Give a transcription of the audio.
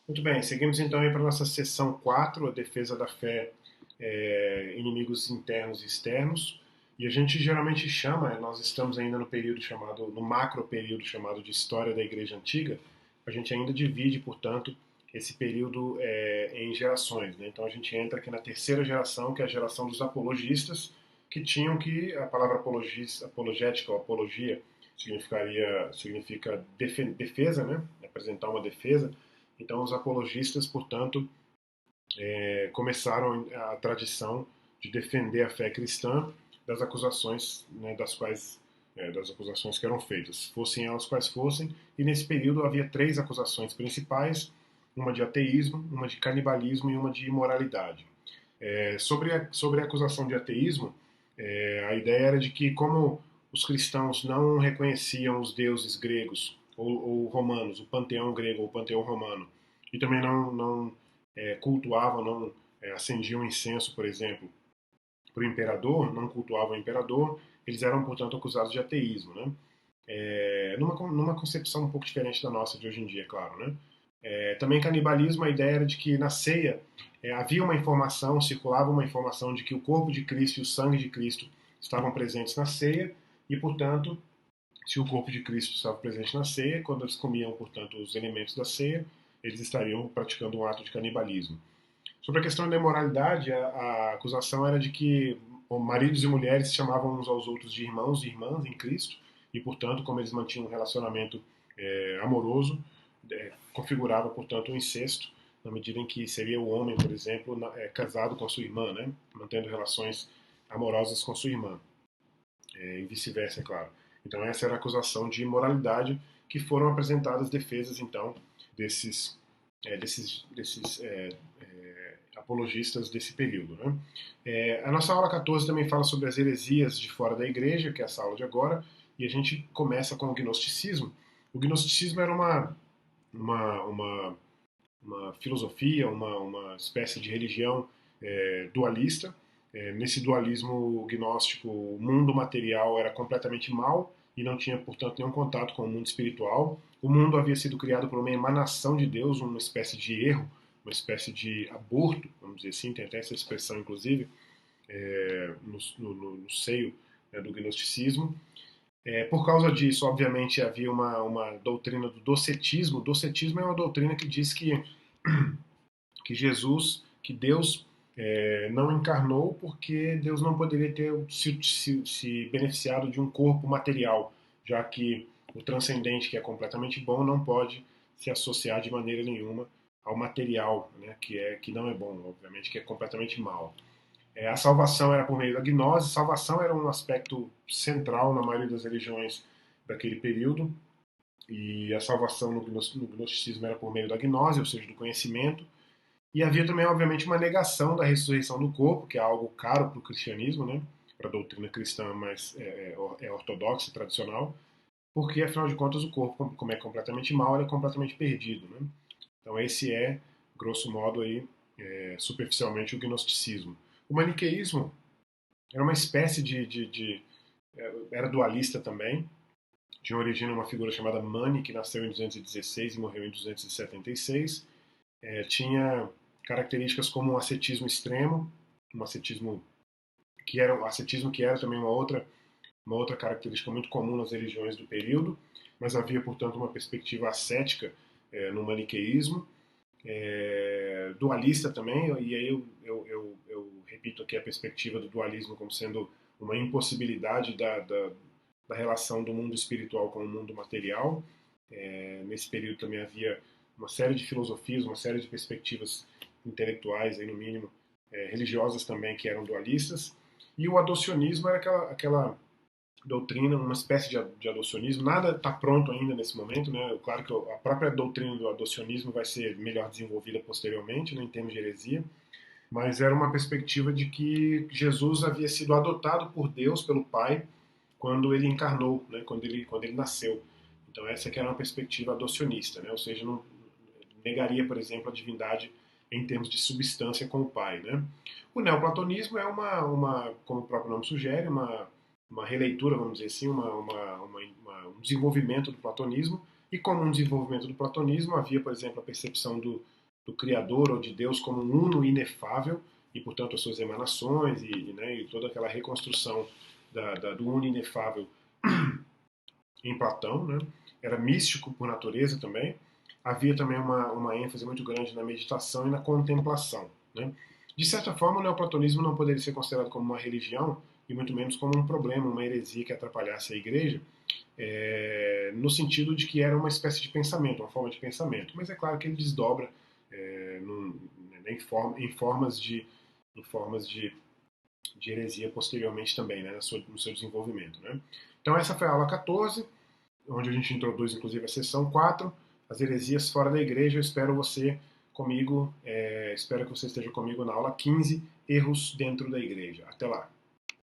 Muito bem, seguimos então aí para a nossa sessão 4, a defesa da fé, inimigos internos e externos. E a gente geralmente chama, nós estamos ainda no período chamado, no macro período chamado de História da Igreja Antiga, a gente ainda divide, portanto, esse período em gerações. Né? Então a gente entra aqui na terceira geração, que é a geração dos apologistas, que tinham que, a palavra apologética ou apologia significa defesa, né? Apresentar uma defesa. Então, os apologistas, portanto, começaram a tradição de defender a fé cristã das acusações, né, das acusações que eram feitas, fossem elas quais fossem. E nesse período havia três acusações principais: uma de ateísmo, uma de canibalismo e uma de imoralidade. Sobre a acusação de ateísmo, a ideia era de que, como os cristãos não reconheciam os deuses gregos ou romanos, o panteão grego ou o panteão romano, e também não cultuavam, não acendiam incenso, por exemplo, para o imperador, não cultuavam o imperador, eles eram, portanto, acusados de ateísmo, né? Numa concepção um pouco diferente da nossa de hoje em dia, claro, né? Também canibalismo, a ideia era de que na ceia havia uma informação, circulava uma informação de que o corpo de Cristo e o sangue de Cristo estavam presentes na ceia e, portanto, se o corpo de Cristo estava presente na ceia, quando eles comiam, portanto, os elementos da ceia, eles estariam praticando um ato de canibalismo. Sobre a questão da imoralidade, a acusação era de que maridos e mulheres se chamavam uns aos outros de irmãos e irmãs em Cristo, e, portanto, como eles mantinham um relacionamento amoroso, configurava, portanto, um incesto, na medida em que seria o homem, por exemplo, casado com a sua irmã, né? Mantendo relações amorosas com a sua irmã, e vice-versa, é claro. Então, essa era a acusação de imoralidade, que foram apresentadas defesas, então, desses apologistas desse período. Né? A nossa aula 14 também fala sobre as heresias de fora da igreja, que é essa aula de agora, e a gente começa com o gnosticismo. O gnosticismo era uma filosofia, uma espécie de religião dualista. Nesse dualismo gnóstico, o mundo material era completamente mau e não tinha, portanto, nenhum contato com o mundo espiritual. O mundo havia sido criado por uma emanação de Deus, uma espécie de erro, uma espécie de aborto, vamos dizer assim, tem até essa expressão, inclusive, no seio, né, do gnosticismo. Por causa disso, obviamente, havia uma doutrina do docetismo. O docetismo é uma doutrina que diz que Jesus, que Deus não encarnou porque Deus não poderia ter se beneficiado de um corpo material, já que o transcendente, que é completamente bom, não pode se associar de maneira nenhuma ao material, né, que não é bom, obviamente, que é completamente mal. A salvação era por meio da gnose. Salvação era um aspecto central na maioria das religiões daquele período, e a salvação no gnosticismo era por meio da gnose, ou seja, do conhecimento. E havia também, obviamente, uma negação da ressurreição do corpo, que é algo caro para o cristianismo, né? Para a doutrina cristã mais ortodoxa, tradicional, porque, afinal de contas, o corpo, como é completamente mau, ele é completamente perdido. Né? Então, esse é, grosso modo, aí, superficialmente, o gnosticismo. O maniqueísmo era uma espécie era dualista também. Tinha origem numa figura chamada Mani, que nasceu em 216 e morreu em 276. Tinha características como um ascetismo extremo, um ascetismo que era também uma outra característica muito comum nas religiões do período, mas havia, portanto, uma perspectiva ascética no maniqueísmo, dualista também, e aí eu repito aqui a perspectiva do dualismo como sendo uma impossibilidade da relação do mundo espiritual com o mundo material. Nesse período também havia uma série de filosofias, uma série de perspectivas intelectuais, aí no mínimo, religiosas também, que eram dualistas. E o adocionismo era aquela doutrina, uma espécie de adocionismo. Nada está pronto ainda nesse momento, né? Claro que a própria doutrina do adocionismo vai ser melhor desenvolvida posteriormente, né, em termos de heresia, mas era uma perspectiva de que Jesus havia sido adotado por Deus, pelo Pai, quando ele encarnou, né, quando ele nasceu. Então essa que era uma perspectiva adocionista, né? Ou seja, não negaria, por exemplo, a divindade em termos de substância com o Pai. Né? O neoplatonismo é como o próprio nome sugere, uma releitura, vamos dizer assim, um desenvolvimento do platonismo. E como um desenvolvimento do platonismo, havia, por exemplo, a percepção do Criador ou de Deus como um uno inefável, e, portanto, as suas emanações e toda aquela reconstrução do uno inefável em Platão, né? Era místico por natureza também. Havia também uma ênfase muito grande na meditação e na contemplação, né? De certa forma, o neoplatonismo não poderia ser considerado como uma religião, e muito menos como um problema, uma heresia que atrapalhasse a igreja, no sentido de que era uma espécie de pensamento, uma forma de pensamento. Mas é claro que ele desdobra em formas de heresia posteriormente também, né, no seu desenvolvimento. Né? Então essa foi a aula 14, onde a gente introduz inclusive a seção 4, as heresias fora da igreja. Eu espero você comigo, espero que você esteja comigo na aula 15, erros dentro da igreja. Até lá!